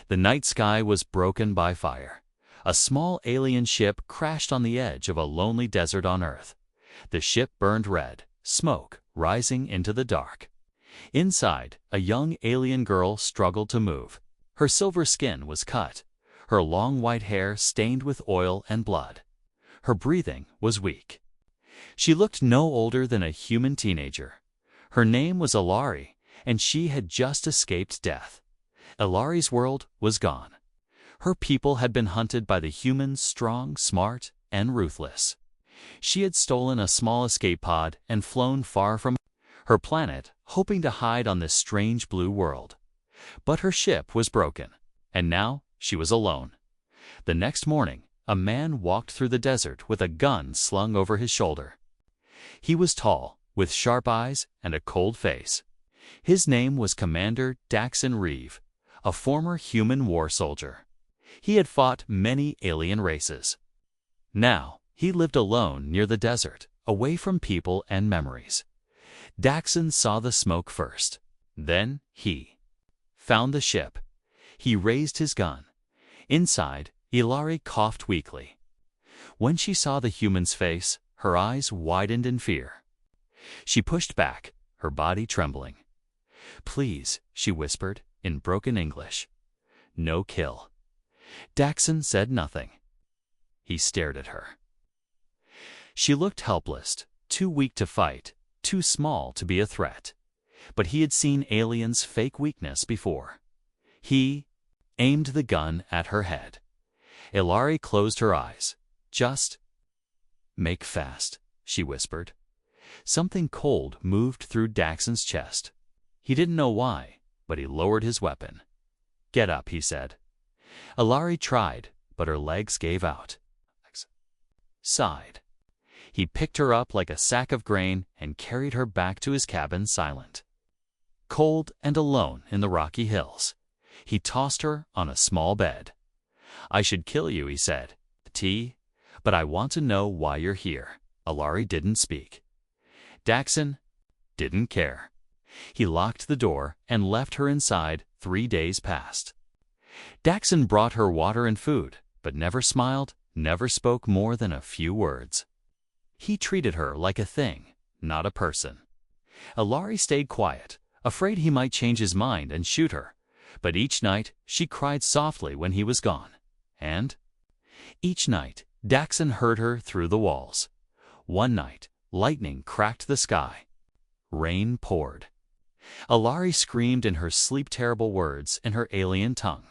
The night sky was broken by fire. A small alien ship crashed on the edge of a lonely desert on Earth. The ship burned red, smoke rising into the dark. Inside, a young alien girl struggled to move. Her silver skin was cut, her long white hair stained with oil and blood. Her breathing was weak. She looked no older than a human teenager. Her name was Ilari, and she had just escaped death. Ilari's world was gone. Her people had been hunted by the humans, strong, smart, and ruthless. She had stolen a small escape pod and flown far from her planet, hoping to hide on this strange blue world. But her ship was broken, and now she was alone. The next morning, a man walked through the desert with a gun slung over his shoulder. He was tall, with sharp eyes and a cold face. His name was Commander Daxon Reeve, a former human war soldier. He had fought many alien races. Now, he lived alone near the desert, away from people and memories. Daxon saw the smoke first. Then he found the ship. He raised his gun. Inside, Ilari coughed weakly. When she saw the human's face, her eyes widened in fear. She pushed back, her body trembling. "Please," she whispered in broken English. "No kill." Daxon said nothing. He stared at her. She looked helpless, too weak to fight, too small to be a threat. But he had seen aliens fake weakness before. He aimed the gun at her head. Ilari closed her eyes. "Just make fast," she whispered. Something cold moved through Daxon's chest. He didn't know why, but he lowered his weapon. "Get up," he said. Ilari tried, but her legs gave out. Sighed. He picked her up like a sack of grain and carried her back to his cabin silent. Cold and alone in the rocky hills, he tossed her on a small bed. "I should kill you," he said. "But I want to know why you're here." Ilari didn't speak. Daxon didn't care. He locked the door and left her inside. 3 days passed. Daxon brought her water and food, but never smiled, never spoke more than a few words. He treated her like a thing, not a person. Ilari stayed quiet, afraid he might change his mind and shoot her, but each night she cried softly when he was gone. And each night Daxon heard her through the walls. One night, lightning cracked the sky. Rain poured. Ilari screamed in her sleep-terrible words in her alien tongue.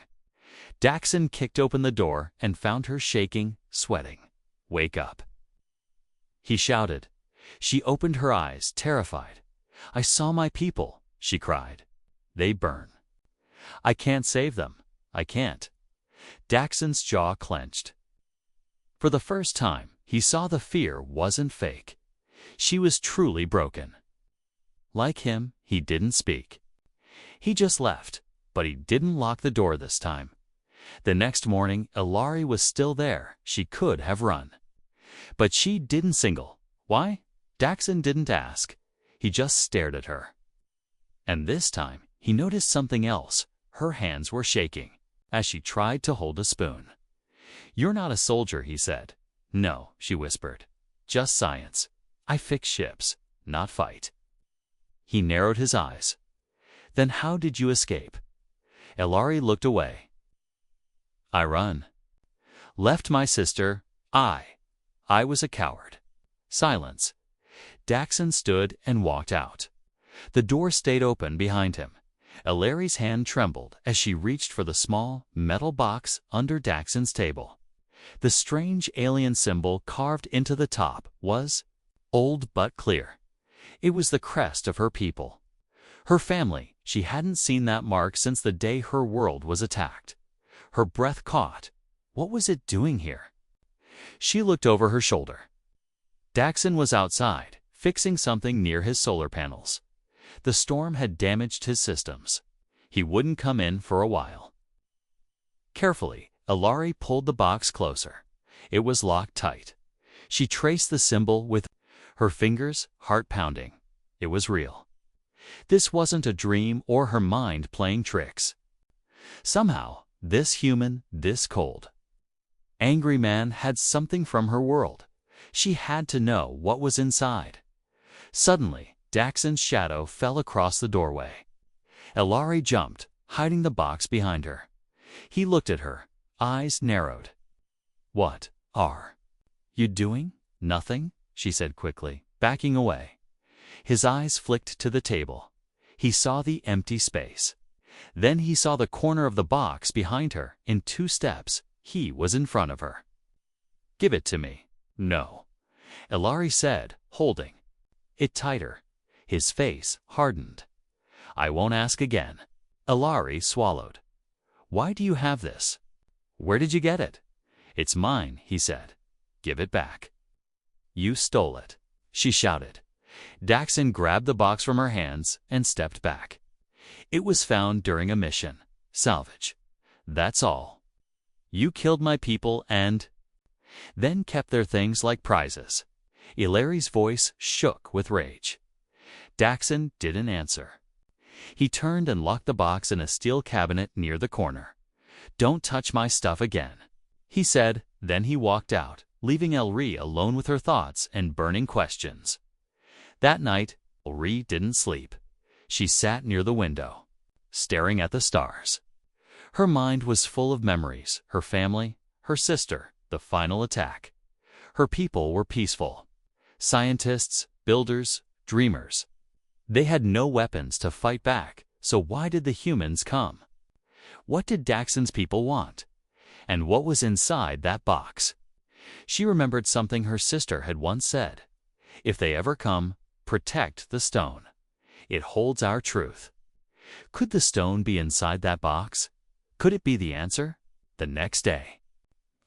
Daxon kicked open the door and found her shaking, sweating. "Wake up," he shouted. She opened her eyes, terrified. "I saw my people," she cried. "They burn. I can't save them. I can't." Daxon's jaw clenched. For the first time, he saw the fear wasn't fake. She was truly broken. Like him, he didn't speak. He just left, but he didn't lock the door this time. The next morning, Ilari was still there. She could have run. But she didn't single. Why? Daxon didn't ask. He just stared at her. And this time, he noticed something else. Her hands were shaking as she tried to hold a spoon. "You're not a soldier," he said. "No," she whispered. "Just science. I fix ships, not fight." He narrowed his eyes. "Then how did you escape?" Ilari looked away. "I run. Left my sister. I was a coward." Silence. Daxon stood and walked out. The door stayed open behind him. Ilari's hand trembled as she reached for the small, metal box under Daxon's table. The strange alien symbol carved into the top was old but clear. It was the crest of her people. Her family. She hadn't seen that mark since the day her world was attacked. Her breath caught. What was it doing here? She looked over her shoulder. Daxon was outside, fixing something near his solar panels. The storm had damaged his systems. He wouldn't come in for a while. Carefully, Ilari pulled the box closer. It was locked tight. She traced the symbol with her fingers, heart pounding. It was real. This wasn't a dream or her mind playing tricks. Somehow, This human, this cold. Angry man had something from her world. She had to know what was inside. Suddenly, Daxon's shadow fell across the doorway. Elari jumped, hiding the box behind her. He looked at her, eyes narrowed. "What are you doing?" "Nothing," she said quickly, backing away. His eyes flicked to the table. He saw the empty space. Then he saw the corner of the box behind her. In 2 steps, he was in front of her. "Give it to me." "No," Elari said, holding it tighter. His face hardened. "I won't ask again." Elari swallowed. "Why do you have this?" "Where did you get it?" "It's mine," he said. "Give it back." "You stole it," she shouted. Daxon grabbed the box from her hands and stepped back. "It was found during a mission. Salvage. That's all. You killed my people and then kept their things like prizes." Elari's voice shook with rage. Daxon didn't answer. He turned and locked the box in a steel cabinet near the corner. "Don't touch my stuff again," he said. Then he walked out, leaving Elri alone with her thoughts and burning questions. That night, Elri didn't sleep. She sat near the window, staring at the stars. Her mind was full of memories, her family, her sister, the final attack. Her people were peaceful. Scientists, builders, dreamers. They had no weapons to fight back, so why did the humans come? What did Daxon's people want? And what was inside that box? She remembered something her sister had once said. "If they ever come, protect the stone. It holds our truth." Could the stone be inside that box? Could it be the answer? The next day,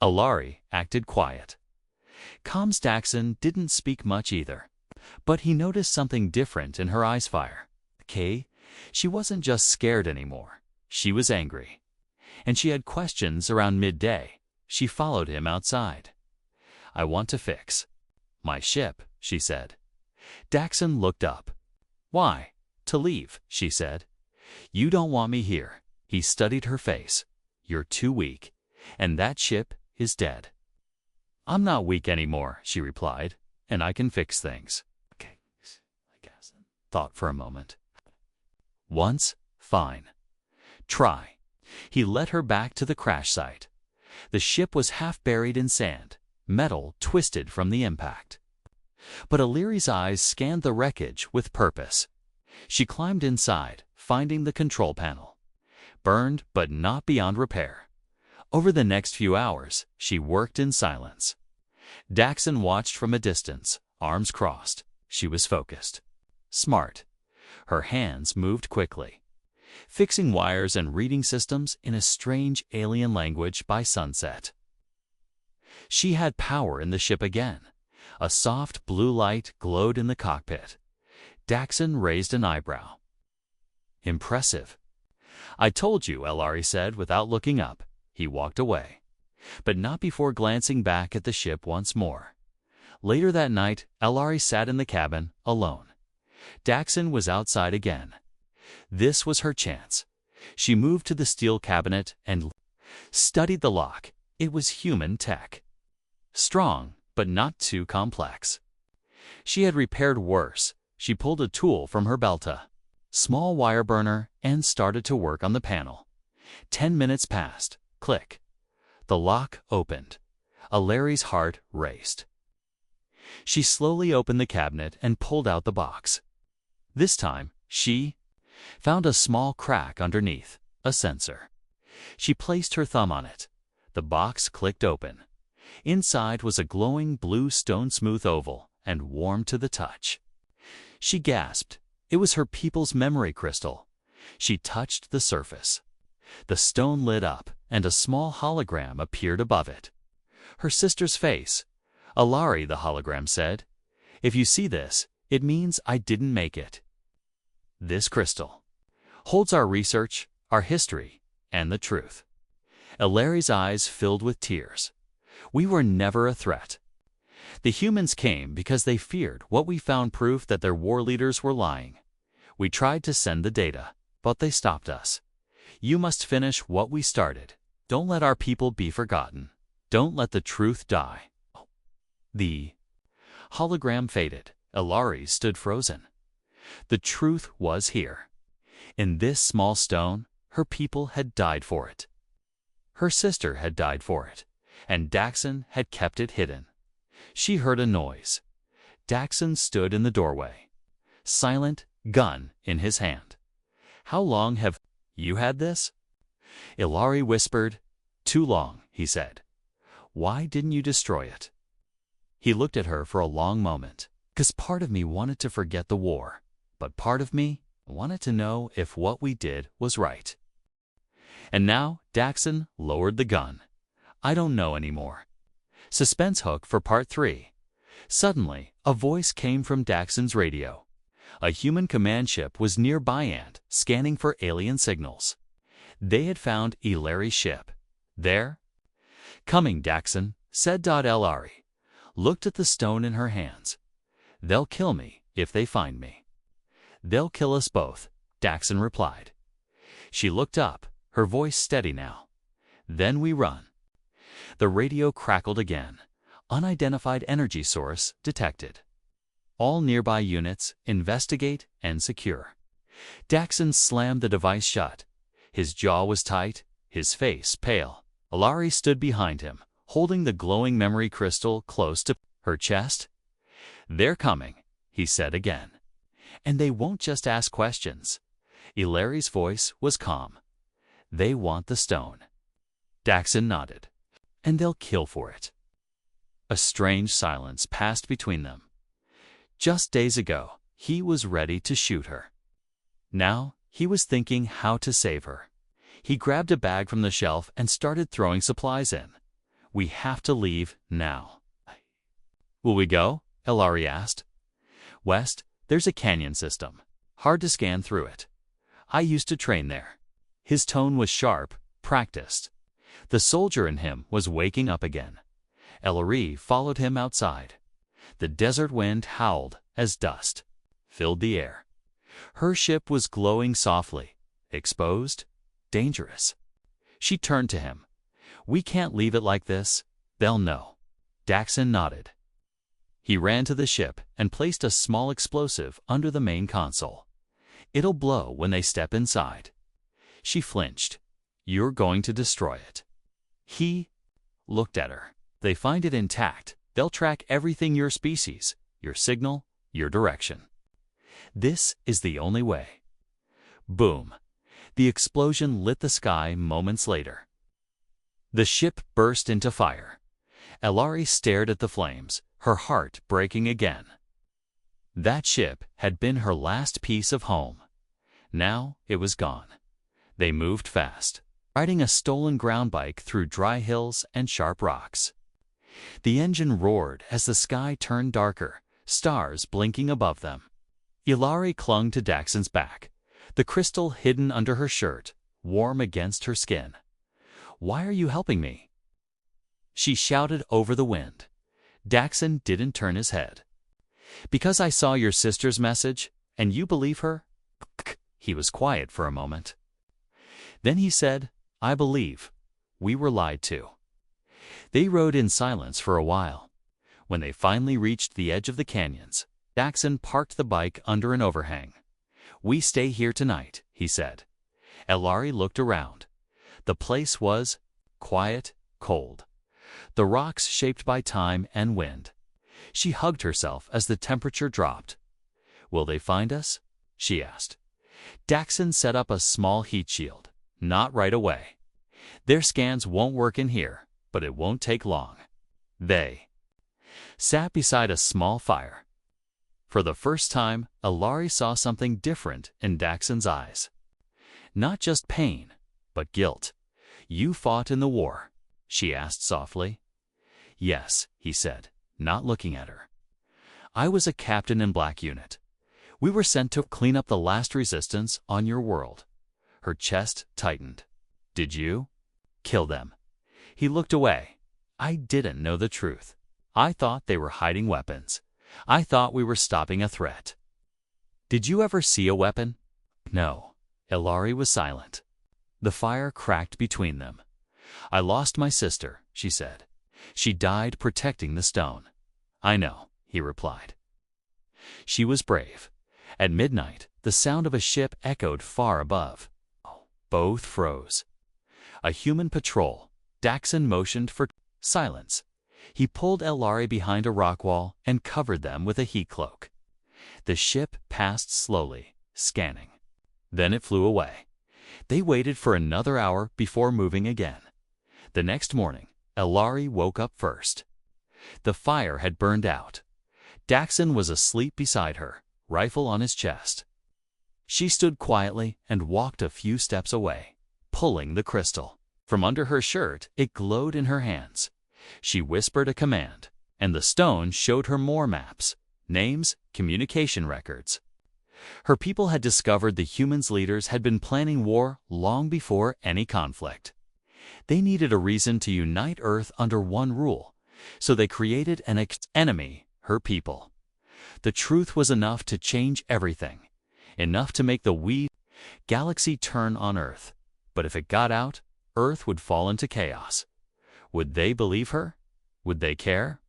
Elari acted quiet. Calm Daxon didn't speak much either, but he noticed something different in her eyes fire. She wasn't just scared anymore. She was angry. And she had questions. Around midday, she followed him outside. "I want to fix my ship," she said. Daxon looked up. "Why?" "To leave," she said. "You don't want me here." He studied her face. "You're too weak, and that ship is dead." "I'm not weak anymore," she replied, "and I can fix things." "Okay," Daxon thought for a moment. "Once, fine. Try." He led her back to the crash site. The ship was half buried in sand, metal twisted from the impact. But Elari's eyes scanned the wreckage with purpose. She climbed inside, finding the control panel. Burned, but not beyond repair. Over the next few hours, she worked in silence. Daxon watched from a distance, arms crossed. She was focused. Smart. Her hands moved quickly, fixing wires and reading systems in a strange alien language by sunset. She had power in the ship again. A soft blue light glowed in the cockpit. Daxon raised an eyebrow. "Impressive." "I told you," Elari said without looking up. He walked away, but not before glancing back at the ship once more. Later that night, Elari sat in the cabin, alone. Daxon was outside again. This was her chance. She moved to the steel cabinet and studied the lock. It was human tech. Strong, but not too complex. She had repaired worse. She pulled a tool from her belta, small wire burner, and started to work on the panel. 10 minutes passed. Click. The lock opened. Elari's heart raced. She slowly opened the cabinet and pulled out the box. This time, she found a small crack underneath, a sensor. She placed her thumb on it. The box clicked open. Inside was a glowing blue stone-smooth oval and warm to the touch. She gasped. It was her people's memory crystal. She touched the surface. The stone lit up, and a small hologram appeared above it. Her sister's face. "Elari," the hologram said. "If you see this, it means I didn't make it. This crystal holds our research, our history, and the truth." Elari's eyes filled with tears. "We were never a threat. The humans came because they feared what we found proof that their war leaders were lying. We tried to send the data, but they stopped us. You must finish what we started. Don't let our people be forgotten. Don't let the truth die. The hologram faded. Ilari stood frozen. The truth was here. In this small stone, her people had died for it. Her sister had died for it, and Daxon had kept it hidden. She heard a noise. Daxon stood in the doorway, silent, gun in his hand. How long have you had this? Ilari whispered. Too long, he said. Why didn't you destroy it? He looked at her for a long moment. Because part of me wanted to forget the war, but part of me wanted to know if what we did was right. And now Daxon lowered the gun. I don't know anymore. Suspense hook for part 3. Suddenly, a voice came from Daxon's radio. A human command ship was nearby and scanning for alien signals. They had found Ilari's ship. There? Coming, Daxon, said Ilari. Looked at the stone in her hands. They'll kill me if they find me. They'll kill us both, Daxon replied. She looked up, her voice steady now. Then we run. The radio crackled again. Unidentified energy source detected. All nearby units, investigate and secure. Daxon slammed the device shut. His jaw was tight, his face pale. Ilari stood behind him, holding the glowing memory crystal close to her chest. They're coming, he said again. And they won't just ask questions. Ilari's voice was calm. They want the stone. Daxon nodded. And they'll kill for it. A strange silence passed between them. Just days ago, he was ready to shoot her. Now, he was thinking how to save her. He grabbed a bag from the shelf and started throwing supplies in. We have to leave now. Will we go? Ilari asked. West, there's a canyon system. Hard to scan through it. I used to train there. His tone was sharp, practiced. The soldier in him was waking up again. Ilari followed him outside. The desert wind howled as dust filled the air. Her ship was glowing softly, exposed, dangerous. She turned to him. We can't leave it like this. They'll know. Daxon nodded. He ran to the ship and placed a small explosive under the main console. It'll blow when they step inside. She flinched. You're going to destroy it. He looked at her. They find it intact. They'll track everything your species, your signal, your direction. This is the only way. Boom. The explosion lit the sky moments later. The ship burst into fire. Ilari stared at the flames, her heart breaking again. That ship had been her last piece of home. Now it was gone. They moved fast, riding a stolen ground bike through dry hills and sharp rocks. The engine roared as the sky turned darker, stars blinking above them. Ilari clung to Daxon's back, the crystal hidden under her shirt, warm against her skin. Why are you helping me? She shouted over the wind. Daxon didn't turn his head. Because I saw your sister's message, and you believe her? He was quiet for a moment. Then he said, I believe. We were lied to. They rode in silence for a while. When they finally reached the edge of the canyons, Daxon parked the bike under an overhang. We stay here tonight, he said. Ilari looked around. The place was quiet, cold. The rocks shaped by time and wind. She hugged herself as the temperature dropped. Will they find us? She asked. Daxon set up a small heat shield. Not right away. Their scans won't work in here, but it won't take long. They sat beside a small fire. For the first time, Ilari saw something different in Daxon's eyes. Not just pain, but guilt. You fought in the war, she asked softly. Yes, he said, not looking at her. I was a captain in Black Unit. We were sent to clean up the last resistance on your world. Her chest tightened. Did you? Kill them. He looked away. I didn't know the truth. I thought they were hiding weapons. I thought we were stopping a threat. Did you ever see a weapon? No. Ilari was silent. The fire cracked between them. "I lost my sister," she said. "She died protecting the stone." "I know," he replied. She was brave. At midnight, the sound of a ship echoed far above. Both froze. A human patrol. Daxon motioned for silence. He pulled Elari behind a rock wall and covered them with a heat cloak. The ship passed slowly, scanning. Then it flew away. They waited for another hour before moving again. The next morning, Elari woke up first. The fire had burned out. Daxon was asleep beside her, rifle on his chest. She stood quietly and walked a few steps away, pulling the crystal. From under her shirt, it glowed in her hands. She whispered a command, and the stone showed her more maps, names, communication records. Her people had discovered the humans' leaders had been planning war long before any conflict. They needed a reason to unite Earth under one rule, so they created an enemy, her people. The truth was enough to change everything, enough to make the galaxy turn on Earth. But if it got out, Earth would fall into chaos. Would they believe her? Would they care?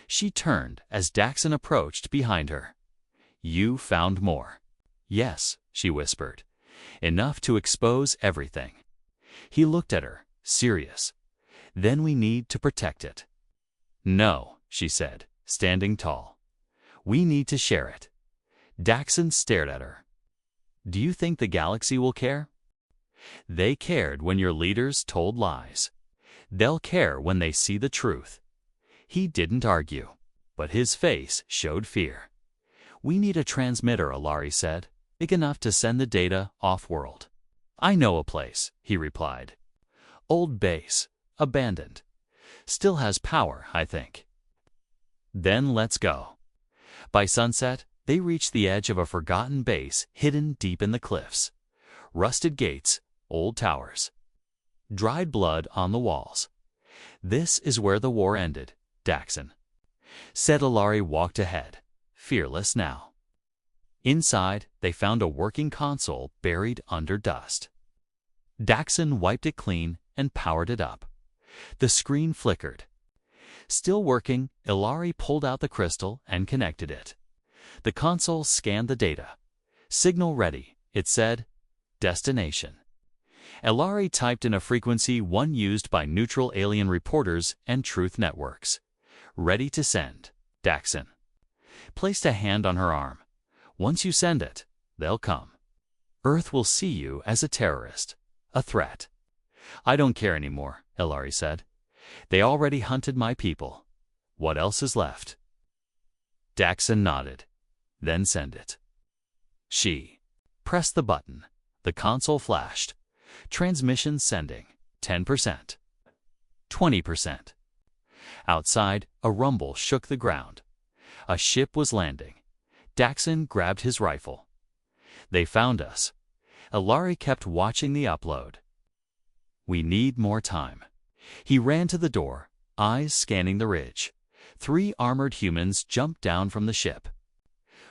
She turned as Daxon approached behind her. "You found more." "Yes," she whispered. "Enough to expose everything." He looked at her, serious. "Then we need to protect it." "No," she said, standing tall. "We need to share it." Daxon stared at her. "Do you think the galaxy will care?" "They cared when your leaders told lies. They'll care when they see the truth." He didn't argue, but his face showed fear. "We need a transmitter," Elari said, "big enough to send the data off-world." "I know a place," he replied. "Old base, abandoned. Still has power, I think." "Then let's go." By sunset, they reached the edge of a forgotten base hidden deep in the cliffs. Rusted gates, old towers. Dried blood on the walls. "This is where the war ended," Daxon said. Elari walked ahead, fearless now. Inside, they found a working console buried under dust. Daxon wiped it clean and powered it up. The screen flickered. Still working, Elari pulled out the crystal and connected it. The console scanned the data. "Signal ready," it said. "Destination." Elari typed in a frequency one used by neutral alien reporters and truth networks. "Ready to send, Daxon." Placed a hand on her arm. "Once you send it, they'll come. Earth will see you as a terrorist, a threat." "I don't care anymore," Elari said. "They already hunted my people. What else is left?" Daxon nodded. "Then send it." She pressed the button. The console flashed. Transmission sending, 10%. 20%. Outside, a rumble shook the ground. A ship was landing. Daxon grabbed his rifle. "They found us." Elari kept watching the upload. "We need more time." He ran to the door, eyes scanning the ridge. 3 armored humans jumped down from the ship.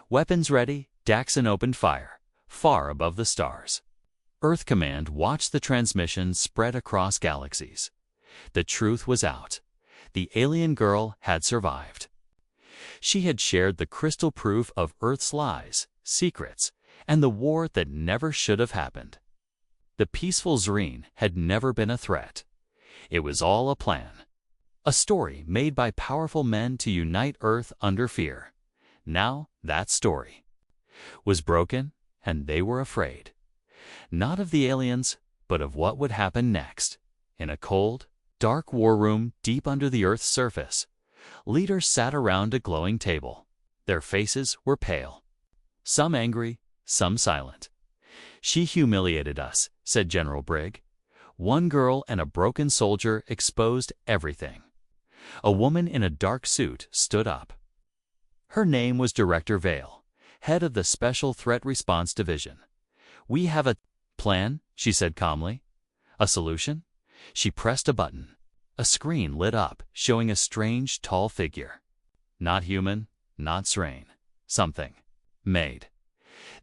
Weapons ready, Daxon opened fire, far above the stars. Earth Command watched the transmission spread across galaxies. The truth was out. The alien girl had survived. She had shared the crystal proof of Earth's lies, secrets, and the war that never should have happened. The peaceful Zreen had never been a threat. It was all a plan. A story made by powerful men to unite Earth under fear. Now that story was broken, and they were afraid. Not of the aliens, but of what would happen next. In a cold, dark war room deep under the Earth's surface, leaders sat around a glowing table. Their faces were pale. Some angry, some silent. "She humiliated us," said General Brigg. One girl and a broken soldier exposed everything. A woman in a dark suit stood up. Her name was Director Vale, head of the Special Threat Response Division. "We have a plan," she said calmly. "A solution?" She pressed a button. A screen lit up, showing a strange, tall figure. Not human, not Zreen. Something. Made.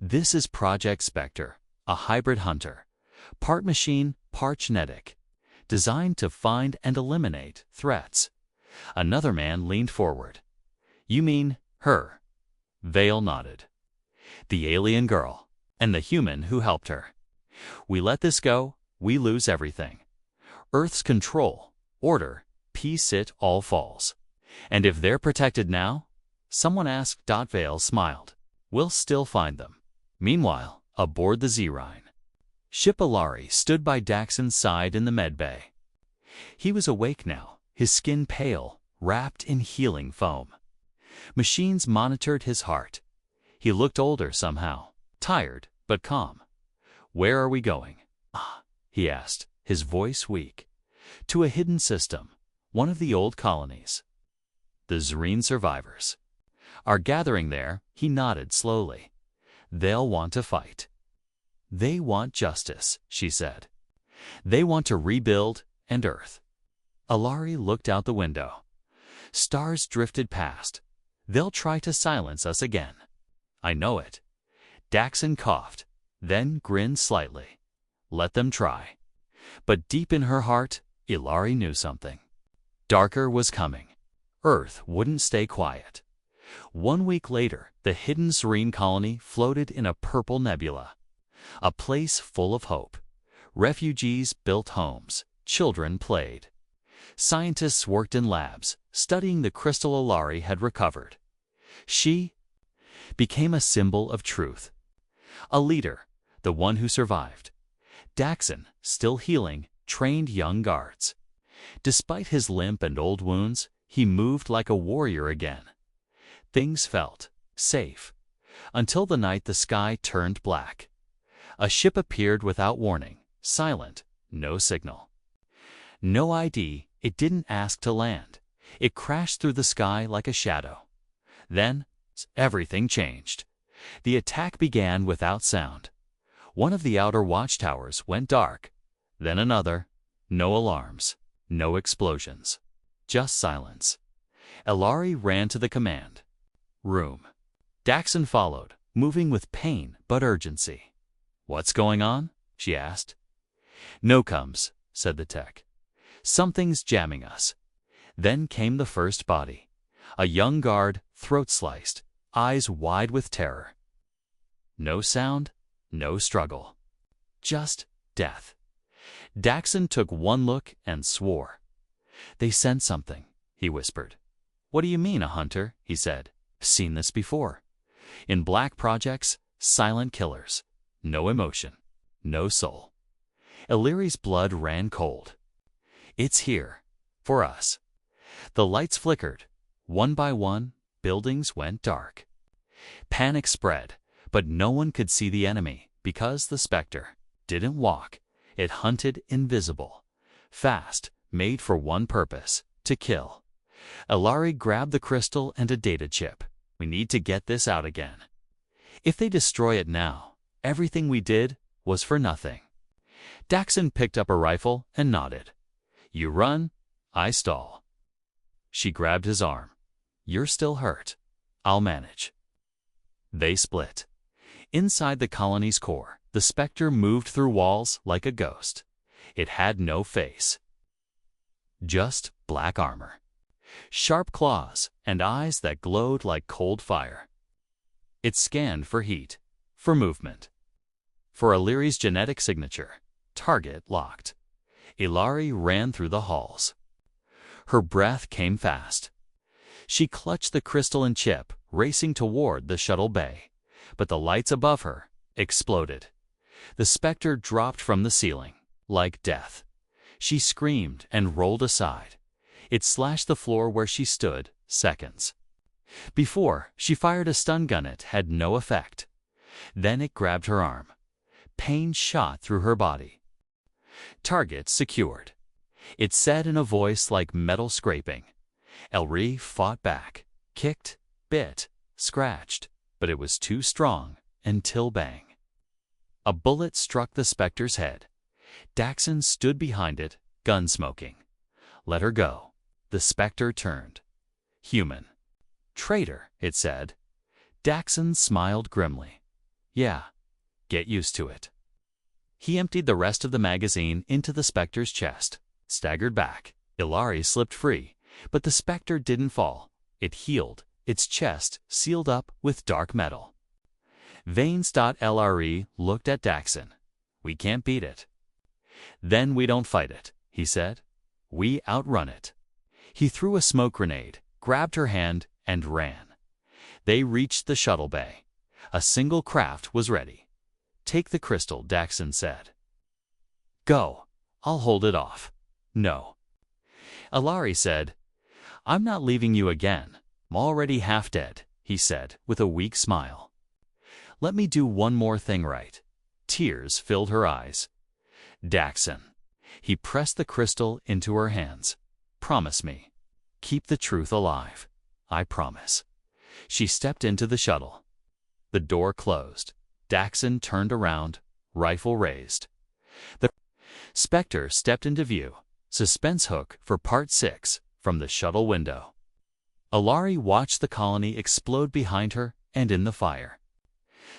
"This is Project Spectre, a hybrid hunter. Part machine, part genetic. designed to find and eliminate threats. Another man leaned forward. "You mean her?" Vale nodded. "The alien girl, and the human who helped her. We let this go, we lose everything. Earth's control, order, peace, it all falls. And if they're protected now," someone asked. Vale smiled, "we'll still find them." Meanwhile, aboard the Z-Rhine, Ship Ilari stood by Daxon's side in the medbay. He was awake now, his skin pale, wrapped in healing foam. Machines monitored his heart. He looked older somehow, tired but calm. "Where are we going?" He asked, his voice weak. "To a hidden system, one of the old colonies. The Zreen survivors are gathering there." He nodded slowly. "They'll want to fight. They want justice," she said. "They want to rebuild and Earth." Ilari looked out the window. Stars drifted past. "They'll try to silence us again." "I know it." Daxon coughed, then grinned slightly. "Let them try." But deep in her heart, Ilari knew something. Darker was coming. Earth wouldn't stay quiet. 1 week later, the hidden Zreen colony floated in a purple nebula. A place full of hope. Refugees built homes. Children played. Scientists worked in labs, studying the crystal Ilari had recovered. She became a symbol of truth. A leader, the one who survived. Daxon, still healing, trained young guards. Despite his limp and old wounds, he moved like a warrior again. Things felt safe, until the night the sky turned black. A ship appeared without warning, silent, no signal. No ID, it didn't ask to land. It crashed through the sky like a shadow. Then, everything changed. The attack began without sound. One of the outer watchtowers went dark, then another. No alarms, no explosions, just silence. Ilari ran to the command room. Daxon followed, moving with pain but urgency. "What's going on?" she asked. "No comes," said the tech. "Something's jamming us." Then came the first body. A young guard, throat sliced, eyes wide with terror. No sound, no struggle. Just death. Daxon took one look and swore. "They sent something," he whispered. "What do you mean, a hunter?" he said. "Seen this before. In black projects, silent killers. No emotion, no soul." Illyri's blood ran cold. "It's here. For us." The lights flickered. One by one, buildings went dark. Panic spread, but no one could see the enemy because the Spectre didn't walk. It hunted invisible. Fast, made for one purpose, to kill. Ilari grabbed the crystal and a data chip. "We need to get this out again. If they destroy it now, everything we did was for nothing." Daxon picked up a rifle and nodded. "You run, I stall." She grabbed his arm. "You're still hurt. I'll manage." They split. Inside the colony's core, the Spectre moved through walls like a ghost. It had no face. Just black armor. Sharp claws and eyes that glowed like cold fire. It scanned for heat, for movement, for Illyri's genetic signature. Target locked. Ilari ran through the halls. Her breath came fast. She clutched the crystal and chip, racing toward the shuttle bay. But the lights above her exploded. The Spectre dropped from the ceiling, like death. She screamed and rolled aside. It slashed the floor where she stood, seconds. Before, she fired a stun gun. It had no effect. Then it grabbed her arm. Pain shot through her body. Target secured. It said in a voice like metal scraping. Ilri fought back, kicked, bit, scratched, but it was too strong until bang. A bullet struck the Spectre's head. Daxon stood behind it, gun smoking. "Let her go." The Spectre turned. "Human." "Traitor," it said. Daxon smiled grimly. "Yeah, get used to it." He emptied the rest of the magazine into the Spectre's chest. Staggered back. Ilari slipped free, but the specter didn't fall. It healed, its chest sealed up with dark metal. Veins.lre looked at Daxon. We can't beat it. Then we don't fight it, he said. We outrun it. He threw a smoke grenade, grabbed her hand, and ran. They reached the shuttle bay. A single craft was ready. Take the crystal, Daxon said. Go. I'll hold it off. No. Ilari said, I'm not leaving you again. I'm already half dead, he said with a weak smile. Let me do one more thing right. Tears filled her eyes. Daxon. He pressed the crystal into her hands. Promise me. Keep the truth alive. I promise. She stepped into the shuttle. The door closed. Daxon turned around, rifle raised. The specter stepped into view. Suspense hook for Part 6 from the shuttle window. Ilari watched the colony explode behind her and in the fire.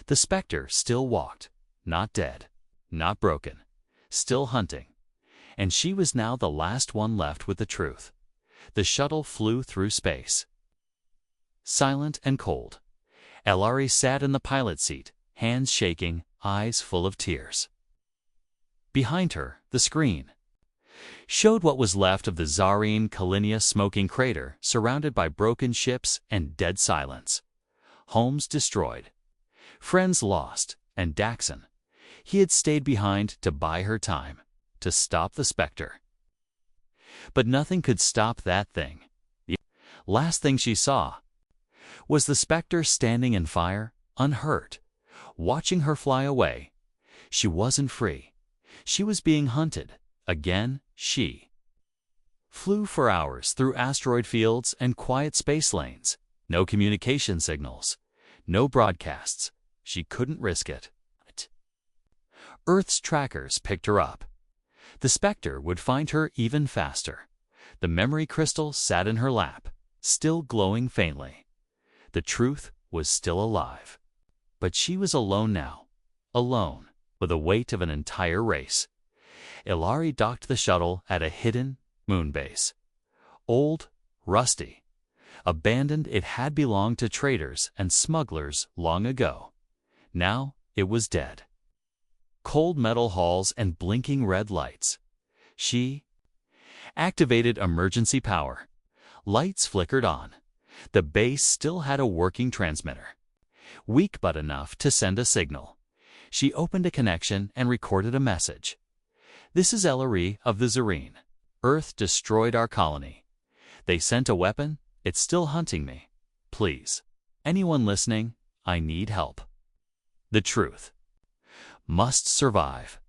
The specter still walked, not dead, not broken, still hunting. And she was now the last one left with the truth. The shuttle flew through space. Silent and cold. Ilari sat in the pilot seat, hands shaking, eyes full of tears. Behind her, the screen showed what was left of the Zareen Kalinia smoking crater surrounded by broken ships and dead silence. Homes destroyed. Friends lost, and Daxon. He had stayed behind to buy her time, to stop the specter. But nothing could stop that thing. The last thing she saw was the specter standing in fire, unhurt, watching her fly away. She wasn't free. She was being hunted. Again, she flew for hours through asteroid fields and quiet space lanes. No communication signals, no broadcasts. She couldn't risk it. Earth's trackers picked her up. The specter would find her even faster. The memory crystal sat in her lap, still glowing faintly. The truth was still alive. But she was alone now. Alone, with the weight of an entire race. Ilari docked the shuttle at a hidden moon base. Old, rusty, abandoned. It had belonged to traders and smugglers long ago. Now it was dead. Cold metal halls and blinking red lights. She activated emergency power. Lights flickered on. The base still had a working transmitter. Weak but enough to send a signal. She opened a connection and recorded a message. This is Ilari of the Zareen. Earth destroyed our colony. They sent a weapon. It's still hunting me. Please. Anyone listening? I need help. The truth must survive.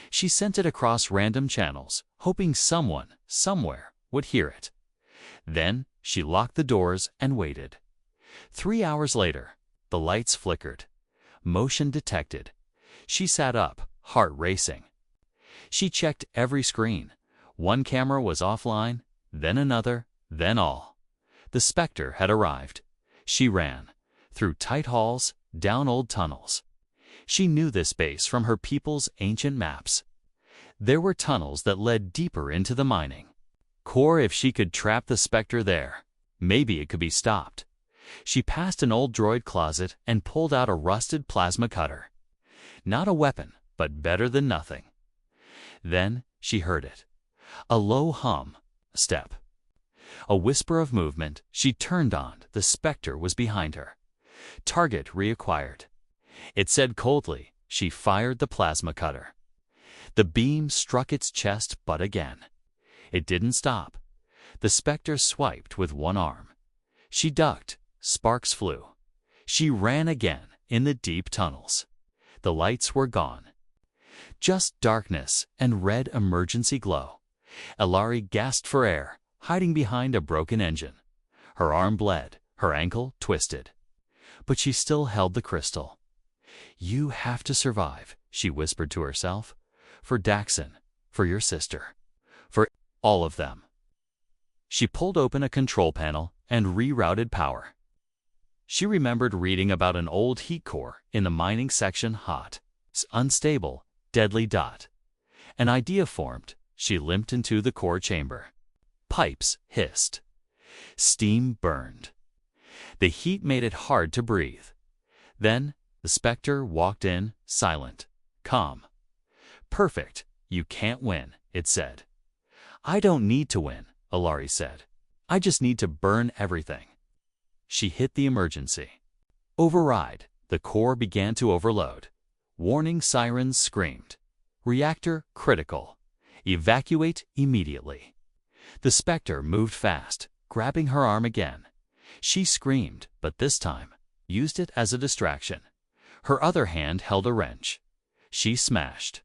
She sent it across random channels, hoping someone, somewhere, would hear it. Then she locked the doors and waited. 3 hours later, the lights flickered. Motion detected. She sat up, heart racing. She checked every screen. One camera was offline, then another, then all. The specter had arrived. She ran, through tight halls, down old tunnels. She knew this base from her people's ancient maps. There were tunnels that led deeper into the mining core. If she could trap the specter there, maybe it could be stopped. She passed an old droid closet and pulled out a rusted plasma cutter. Not a weapon, but better than nothing. Then she heard it. A low hum, a step, a whisper of movement. She turned on. The specter was behind her. Target reacquired. It said coldly. She fired the plasma cutter. The beam struck its chest, but again. It didn't stop. The specter swiped with one arm. She ducked. Sparks flew. She ran again in the deep tunnels. The lights were gone. Just darkness and red emergency glow. Ilari gasped for air, hiding behind a broken engine. Her arm bled, her ankle twisted. But she still held the crystal. You have to survive, she whispered to herself. For Daxon, for your sister, for all of them. She pulled open a control panel and rerouted power. She remembered reading about an old heat core in the mining section. Hot, unstable, deadly dot. An idea formed. She limped into the core chamber. Pipes hissed. Steam burned. The heat made it hard to breathe. Then the Spectre walked in, silent, calm. "Perfect. You can't win," it said. "I don't need to win," Ilari said. "I just need to burn everything." She hit the emergency. Override. The core began to overload. Warning sirens screamed. "Reactor critical. Evacuate immediately." The Spectre moved fast, grabbing her arm again. She screamed, but this time used it as a distraction. Her other hand held a wrench. She smashed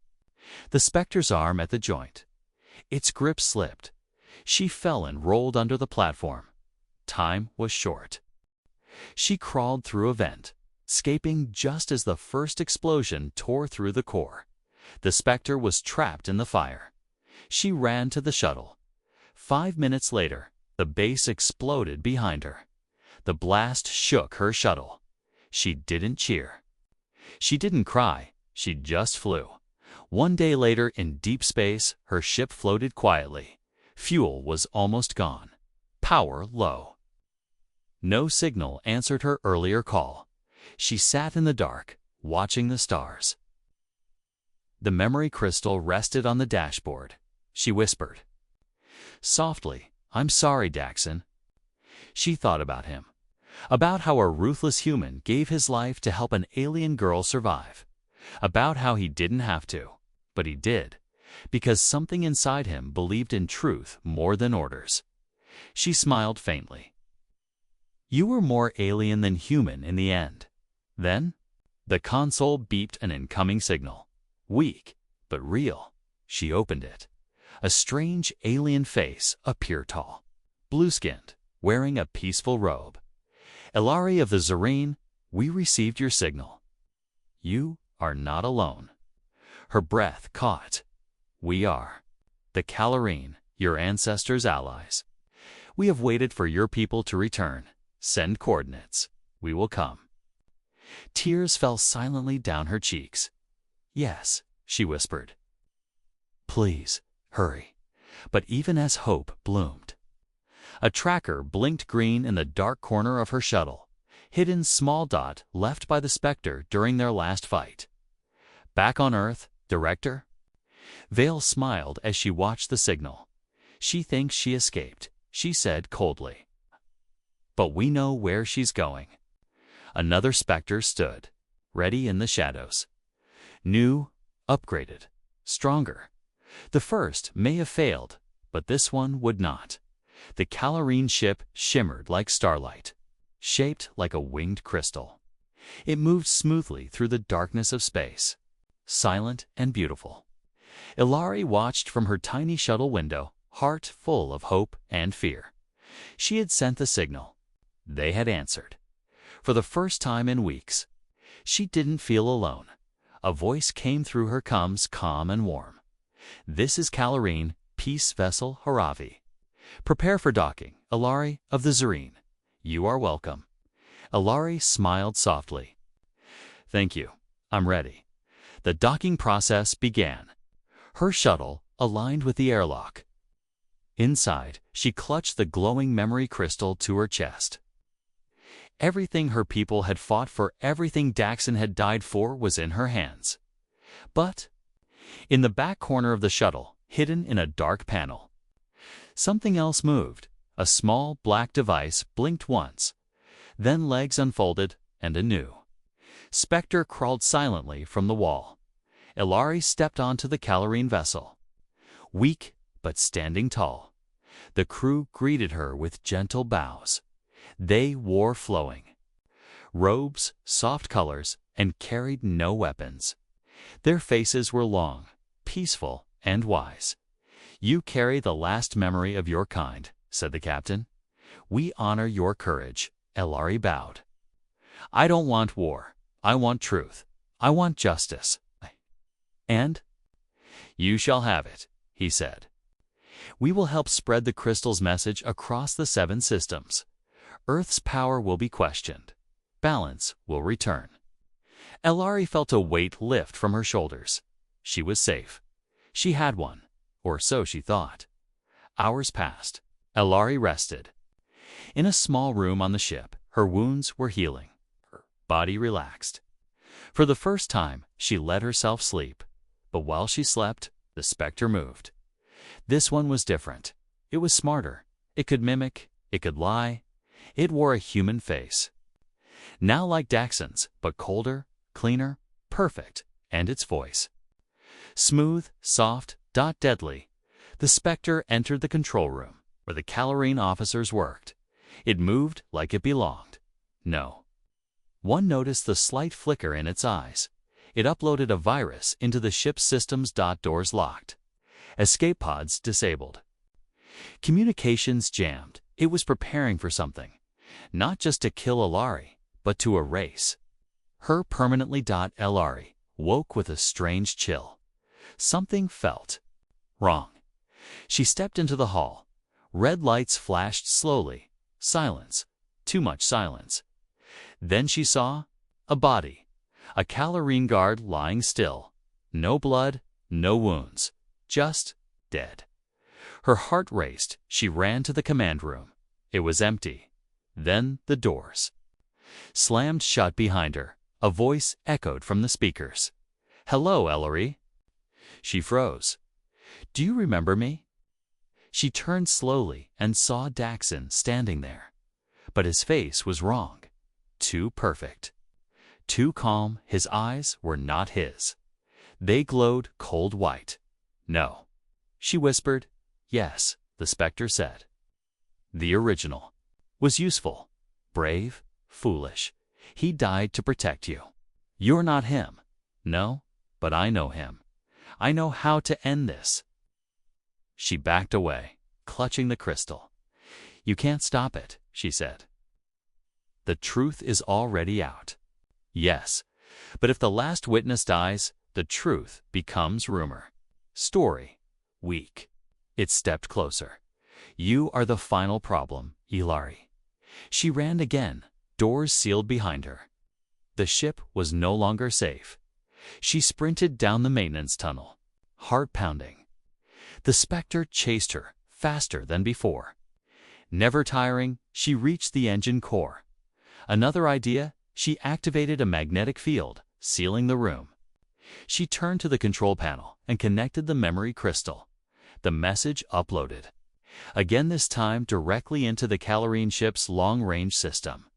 the Spectre's arm at the joint. Its grip slipped. She fell and rolled under the platform. Time was short. She crawled through a vent, escaping just as the first explosion tore through the core. The Spectre was trapped in the fire. She ran to the shuttle. 5 minutes later, the base exploded behind her. The blast shook her shuttle. She didn't cheer. She didn't cry. She just flew. 1 day later, in deep space, her ship floated quietly. Fuel was almost gone. Power low. No signal answered her earlier call. She sat in the dark, watching the stars. The memory crystal rested on the dashboard. She whispered softly, "I'm sorry, Daxon." She thought about him, about how a ruthless human gave his life to help an alien girl survive, about how he didn't have to, but he did, because something inside him believed in truth more than orders. She smiled faintly. "You were more alien than human in the end." Then, the console beeped an incoming signal. Weak, but real. She opened it. A strange alien face appeared, tall, blue-skinned, wearing a peaceful robe. "Ilari of the Zareen, we received your signal. You are not alone." Her breath caught. "We are. The Calorine, your ancestors' allies. We have waited for your people to return. Send coordinates. We will come." Tears fell silently down her cheeks. "Yes," she whispered. "Please, hurry." But even as hope bloomed, a tracker blinked green in the dark corner of her shuttle, hidden small dot left by the Spectre during their last fight. "Back on Earth, Director?" Vale smiled as she watched the signal. "She thinks she escaped," she said coldly. "But we know where she's going." Another Spectre stood, ready in the shadows. New, upgraded, stronger. The first may have failed, but this one would not. The Calorine ship shimmered like starlight, shaped like a winged crystal. It moved smoothly through the darkness of space, silent and beautiful. Ilari watched from her tiny shuttle window, heart full of hope and fear. She had sent the signal. They had answered. For the first time in weeks, she didn't feel alone. A voice came through her comms, calm and warm. "This is Calorine, Peace Vessel Haravi. Prepare for docking, Ilari of the Zareen. You are welcome." Ilari smiled softly. "Thank you. I'm ready." The docking process began. Her shuttle aligned with the airlock. Inside, she clutched the glowing memory crystal to her chest. Everything her people had fought for, everything Daxon had died for, was in her hands. But in the back corner of the shuttle, hidden in a dark panel, something else moved. A small black device blinked once. Then legs unfolded, and a new Spectre crawled silently from the wall. Ilari stepped onto the Calorine vessel. Weak, but standing tall. The crew greeted her with gentle bows. They wore flowing robes, soft colors, and carried no weapons. Their faces were long, peaceful, and wise. "You carry the last memory of your kind," said the captain. "We honor your courage." Ilari bowed. "I don't want war. I want truth. I want justice." "And you shall have it," he said. "We will help spread the crystal's message across the 7 systems. Earth's power will be questioned. Balance will return." Ilari felt a weight lift from her shoulders. She was safe. She had one. Or so she thought. Hours passed. Elari rested. In a small room on the ship, her wounds were healing. Her body relaxed. For the first time, she let herself sleep. But while she slept, the specter moved. This one was different. It was smarter. It could mimic. It could lie. It wore a human face. Now like Daxon's, but colder, cleaner, perfect, and its voice. Smooth, soft, deadly. The specter entered the control room, where the Calorine officers worked. It moved like it belonged. No. One noticed the slight flicker in its eyes. It uploaded a virus into the ship's systems. Doors locked. Escape pods disabled. Communications jammed. It was preparing for something. Not just to kill Elari, but to erase. Her permanently. Elari woke with a strange chill. Something felt wrong. She stepped into the hall. Red lights flashed slowly. Silence. Too much silence. Then she saw a body. A Calorine guard lying still. No blood, no wounds. Just dead. Her heart raced. She ran to the command room. It was empty. Then the doors slammed shut behind her. A voice echoed from the speakers. "Hello, Elari." She froze. "Do you remember me?" She turned slowly and saw Daxon standing there. But his face was wrong. Too perfect. Too calm. His eyes were not his. They glowed cold white. "No." She whispered. "Yes," the specter said. "The original was useful, brave, foolish. He died to protect you. You're not him. No, but I know him. I know how to end this." She backed away, clutching the crystal. "You can't stop it," she said. "The truth is already out." "Yes, but if the last witness dies, the truth becomes rumor. Story. Weak." It stepped closer. "You are the final problem, Elari." She ran again, doors sealed behind her. The ship was no longer safe. She sprinted down the maintenance tunnel, heart pounding. The specter chased her, faster than before. Never tiring, she reached the engine core. Another idea, she activated a magnetic field, sealing the room. She turned to the control panel and connected the memory crystal. The message uploaded. Again this time directly into the Calorine ship's long-range system.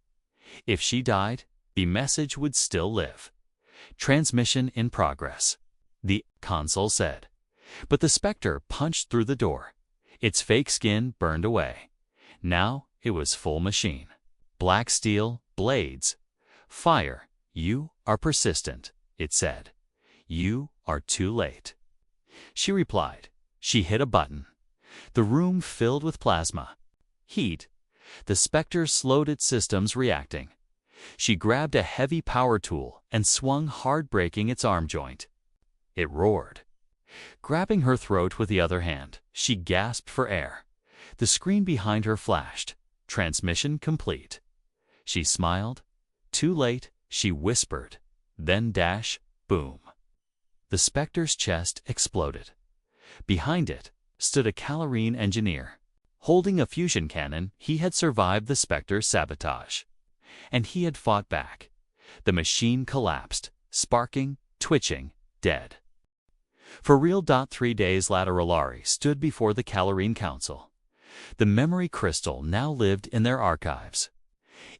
If she died, the message would still live. "Transmission in progress," the console said. But the specter punched through the door. Its fake skin burned away. Now it was full machine. Black steel, blades. "Fire, you are persistent," it said. "You are too late." She replied. She hit a button. The room filled with plasma. Heat. The specter slowed its systems reacting. She grabbed a heavy power tool and swung hard, breaking its arm joint. It roared. Grabbing her throat with the other hand, she gasped for air. The screen behind her flashed. Transmission complete. She smiled. Too late, she whispered. Then boom. The specter's chest exploded. Behind it stood a Calorine engineer. Holding a fusion cannon, he had survived the specter's sabotage. And he had fought back. The machine collapsed, sparking, twitching, dead. For real. 3 days later, Elari stood before the Calorine Council. The memory crystal now lived in their archives.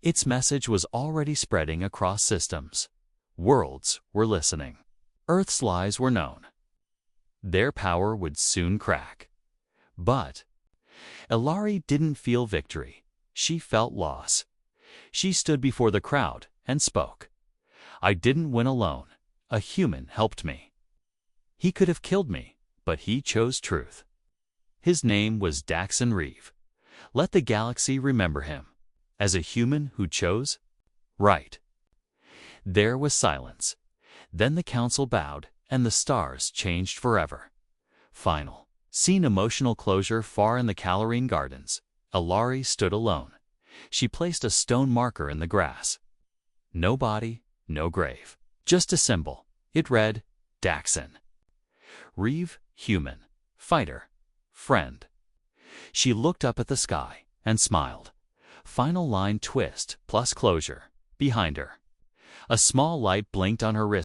Its message was already spreading across systems. Worlds were listening. Earth's lies were known. Their power would soon crack. But Elari didn't feel victory. She felt loss. She stood before the crowd and spoke. "I didn't win alone. A human helped me. He could have killed me, but he chose truth. His name was Daxon Reeve. Let the galaxy remember him as a human who chose right." There was silence. Then the council bowed, and the stars changed forever. Final. Scene. Emotional closure. Far in the Calorine gardens, Elari stood alone. She placed a stone marker in the grass. No body, no grave. Just a symbol. It read, Daxon. Reeve, human. fighter, friend. She looked up at the sky and smiled. Final line twist plus closure. Behind her. A small light blinked on her wrist.